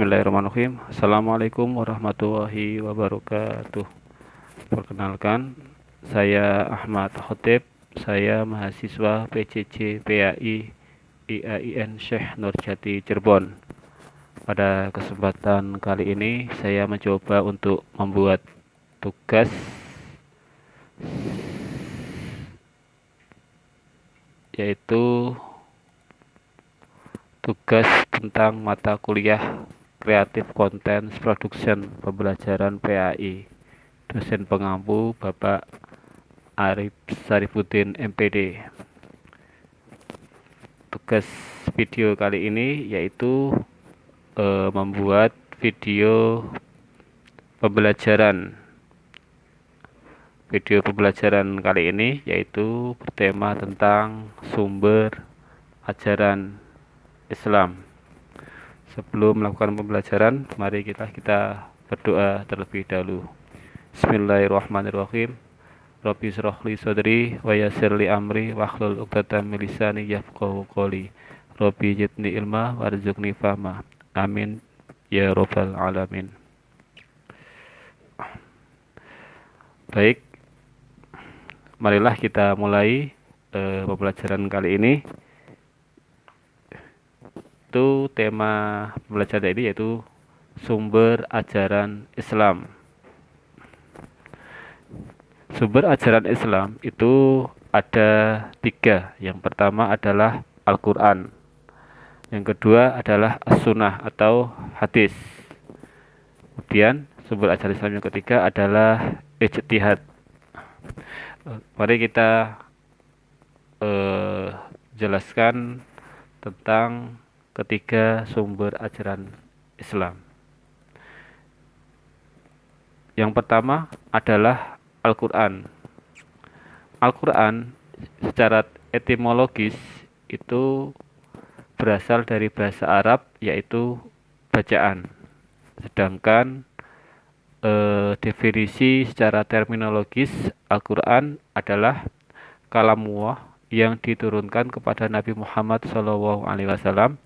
Bismillahirrahmanirrahim. Assalamualaikum warahmatullahi wabarakatuh. Perkenalkan, saya Ahmad Khotib. Saya mahasiswa PCC PAI IAIN Syekh Nurjati Cirebon. Pada kesempatan kali ini, saya mencoba untuk membuat tugas yaitu tugas tentang mata kuliah Creative Content Production pembelajaran PAI. Dosen pengampu Bapak Arif Sarifuddin MPD. Tugas video kali ini yaitu membuat video pembelajaran. Video pembelajaran kali ini yaitu bertema tentang sumber ajaran Islam. Sebelum melakukan pembelajaran, mari kita berdoa terlebih dahulu. Bismillahirrahmanirrahim. Rabbi shrah li sadri wa yassir li amri wahlul 'uqdatam min lisani yafqahu qawli. Rabbi zidni ilma warzuqni fahma. Amin ya rabbal alamin. Baik, marilah kita mulai pembelajaran kali ini. Itu tema pembelajaran ini yaitu sumber ajaran Islam. Sumber ajaran Islam itu ada 3. Yang pertama adalah Al-Quran. Yang kedua adalah As-Sunnah atau hadis. Kemudian sumber ajaran Islam yang ketiga adalah ijtihad. Mari kita jelaskan tentang ketiga sumber ajaran Islam. Yang pertama adalah Al-Quran. Al-Quran secara etimologis itu berasal dari bahasa Arab yaitu bacaan. Sedangkan definisi secara terminologis Al-Quran adalah kalamullah yang diturunkan kepada Nabi Muhammad SAW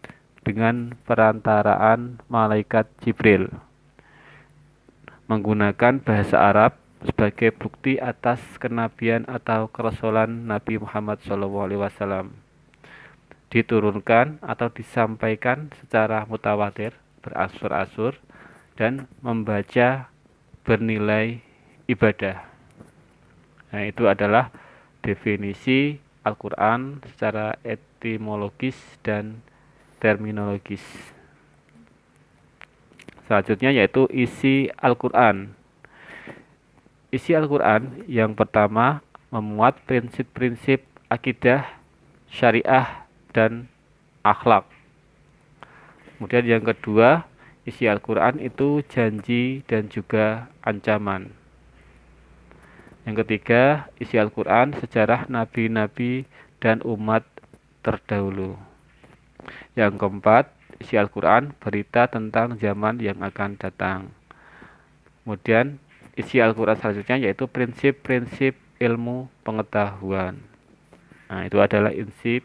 dengan perantaraan malaikat Jibril, menggunakan bahasa Arab sebagai bukti atas kenabian atau kerasulan Nabi Muhammad SAW. Diturunkan atau disampaikan secara mutawatir, beransur-ansur, dan membaca bernilai ibadah. Nah, itu adalah definisi Al-Quran secara etimologis dan terminologis. Selanjutnya yaitu isi Al-Quran. Isi Al-Quran yang pertama memuat prinsip-prinsip akidah, syariah, dan akhlak. Kemudian yang kedua, isi Al-Quran itu janji dan juga ancaman. Yang ketiga, isi Al-Quran sejarah nabi-nabi dan umat terdahulu. Yang keempat, isi Al-Quran berita tentang zaman yang akan datang. Kemudian isi Al-Quran selanjutnya yaitu prinsip-prinsip ilmu pengetahuan. Nah, itu adalah isi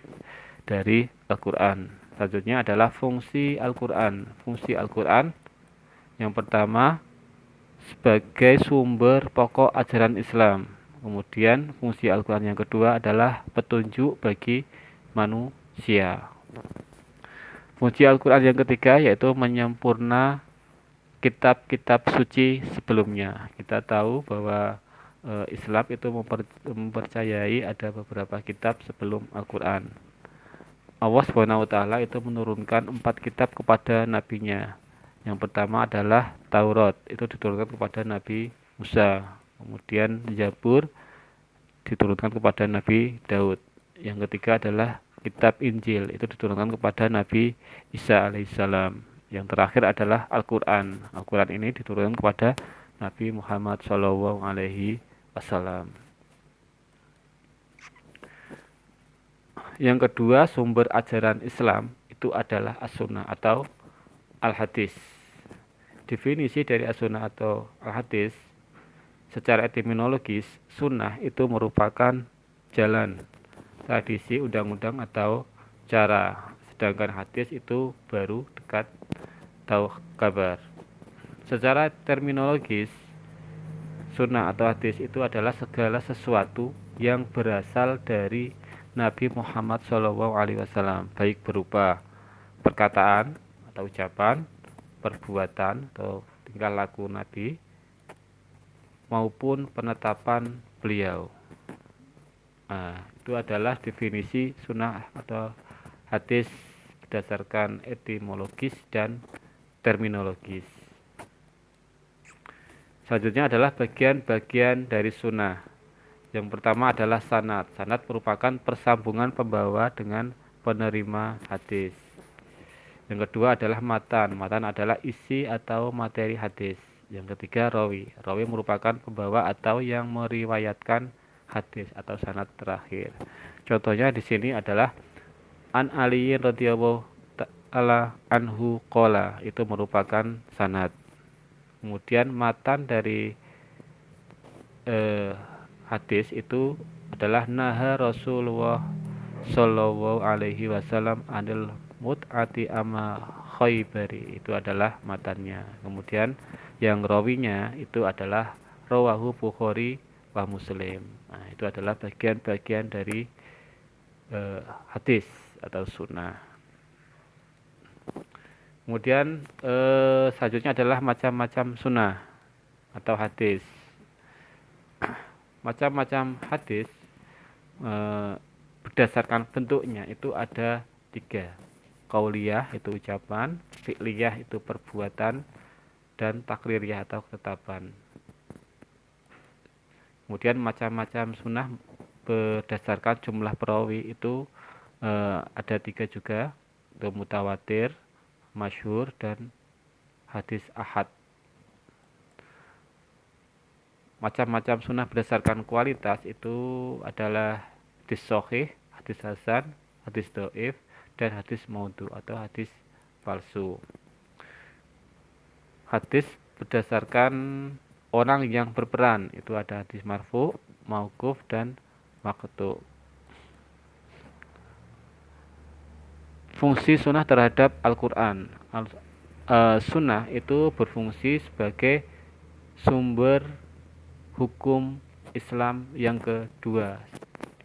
dari Al-Quran. Selanjutnya adalah fungsi Al-Quran. Fungsi Al-Quran yang pertama sebagai sumber pokok ajaran Islam. Kemudian fungsi Al-Quran yang kedua adalah petunjuk bagi manusia. Fungsi Al-Quran yang ketiga yaitu menyempurna kitab-kitab suci sebelumnya. Kita tahu bahwa Islam itu mempercayai ada beberapa kitab sebelum Al-Quran. Allah SWT itu menurunkan 4 kitab kepada nabinya. Yang pertama adalah Taurat, itu diturunkan kepada Nabi Musa. Kemudian Zabur diturunkan kepada Nabi Daud. Yang ketiga adalah kitab Injil, itu diturunkan kepada Nabi Isa alaihissalam. Yang terakhir adalah Al-Quran. Al-Quran ini diturunkan kepada Nabi Muhammad SAW. Yang kedua sumber ajaran Islam itu adalah As-Sunnah atau Al-Hadis. Definisi dari As-Sunnah atau Al-Hadis secara etimologis, sunnah itu merupakan jalan, tradisi, undang-undang atau cara. Sedangkan hadis itu baru dekat atau kabar. Secara terminologis, sunnah atau hadis itu adalah segala sesuatu yang berasal dari Nabi Muhammad SAW, baik berupa perkataan atau ucapan, perbuatan atau tingkah laku Nabi, maupun penetapan beliau. Nah, itu adalah definisi sunnah atau hadis berdasarkan etimologis dan terminologis. Selanjutnya adalah bagian-bagian dari sunnah. Yang pertama adalah sanad. Sanad merupakan persambungan pembawa dengan penerima hadis. Yang kedua adalah matan. Matan adalah isi atau materi hadis. Yang ketiga rawi. Rawi merupakan pembawa atau yang meriwayatkan hadis atau sanad terakhir. Contohnya di sini adalah An Aliyin radhiyallahu ta'ala anhu qala, itu merupakan sanad. Kemudian matan dari hadis itu adalah naha Rasulullah Shallallahu alaihi wasallam anil mut'ati ama khaybari, itu adalah matannya. Kemudian yang rawinya itu adalah rawahu Bukhari wa Muslim. Nah, itu adalah bagian-bagian dari hadis atau sunnah. Kemudian selanjutnya adalah macam-macam sunnah atau hadis. Macam-macam hadis berdasarkan bentuknya itu ada 3. Qauliyah itu ucapan, fi'liyah itu perbuatan, dan takririah atau ketetapan. Kemudian macam-macam sunnah berdasarkan jumlah perawi itu ada 3 juga, itu mutawatir, masyhur, dan hadis ahad. Macam-macam sunnah berdasarkan kualitas itu adalah hadis sahih, hadis hasan, hadis dhaif, dan hadis maudhu atau hadis palsu. Hadis berdasarkan orang yang berperan itu ada hadis marfu, mauquf, dan maqtu. Fungsi sunnah terhadap Al-Quran. Sunnah itu berfungsi sebagai sumber hukum Islam yang kedua,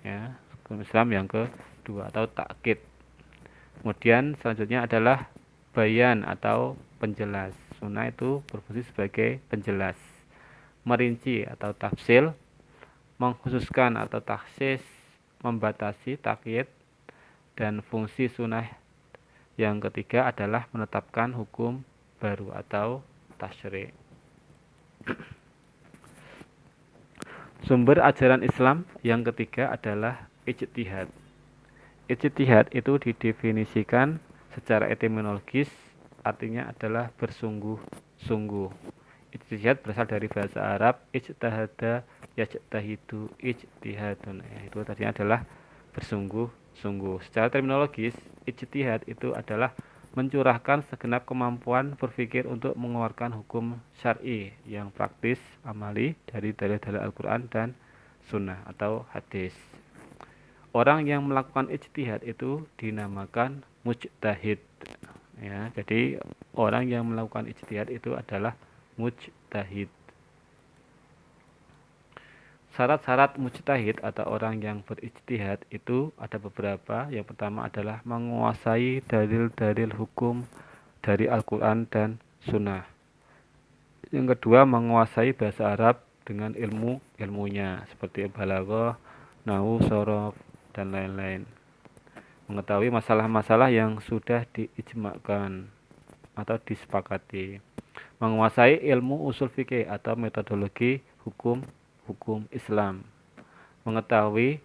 ya, hukum Islam yang kedua atau takkid. Kemudian selanjutnya adalah bayan atau penjelas. Sunnah itu berfungsi sebagai penjelas, merinci atau tafsil, mengkhususkan atau taksis, membatasi takyid, dan fungsi sunnah yang ketiga adalah menetapkan hukum baru atau tasyri'. Sumber ajaran Islam yang ketiga adalah ijtihad. Ijtihad itu didefinisikan secara etimologis, artinya adalah bersungguh-sungguh. Ijtihad berasal dari bahasa Arab ijtahada yajtahidu ijtihadun. Itu tadinya adalah bersungguh-sungguh. Secara terminologis, ijtihad itu adalah mencurahkan segenap kemampuan berpikir untuk mengeluarkan hukum syar'i yang praktis, amali dari dalil-dalil Al-Quran dan sunnah atau hadis. Orang yang melakukan ijtihad itu dinamakan mujtahid. Ya, jadi orang yang melakukan ijtihad itu adalah mujtahid. Syarat-syarat mujtahid atau orang yang berijtihad itu ada beberapa. Yang pertama adalah menguasai dalil-dalil hukum dari Al-Quran dan Sunnah. Yang kedua, menguasai bahasa Arab dengan ilmunya seperti balaghah, nahwu, shorof, dan lain-lain. Mengetahui masalah-masalah yang sudah diijmakan atau disepakati. Menguasai ilmu usul fikih atau metodologi hukum Islam, mengetahui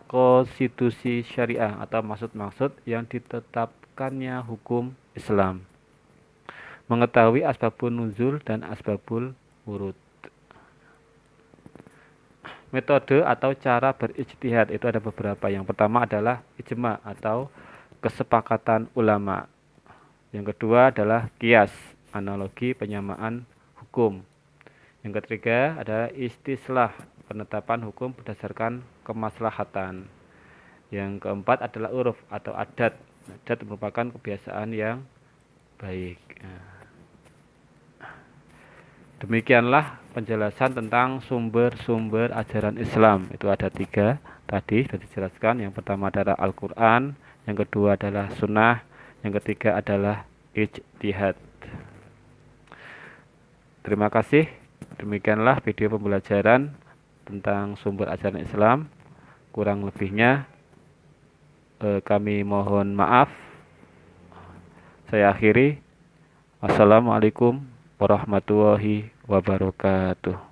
konstitusi syariah atau maksud-maksud yang ditetapkannya hukum Islam, mengetahui asbabun nuzul dan asbabul wurud. Metode atau cara berijtihad itu ada beberapa. Yang pertama adalah ijma atau kesepakatan ulama. Yang kedua adalah qiyas, analogi penyamaan hukum. Yang ketiga adalah istislah, penetapan hukum berdasarkan kemaslahatan. Yang keempat adalah uruf atau adat, Nadat merupakan kebiasaan yang baik. Demikianlah penjelasan tentang sumber-sumber ajaran Islam. Itu ada 3 tadi sudah dijelaskan. Yang pertama adalah Al-Quran, yang kedua adalah Sunnah, yang ketiga adalah ijtihad. Terima kasih. Demikianlah video pembelajaran tentang sumber ajaran Islam. Kurang lebihnya kami mohon maaf. Saya akhiri. Wassalamualaikum warahmatullahi wabarakatuh.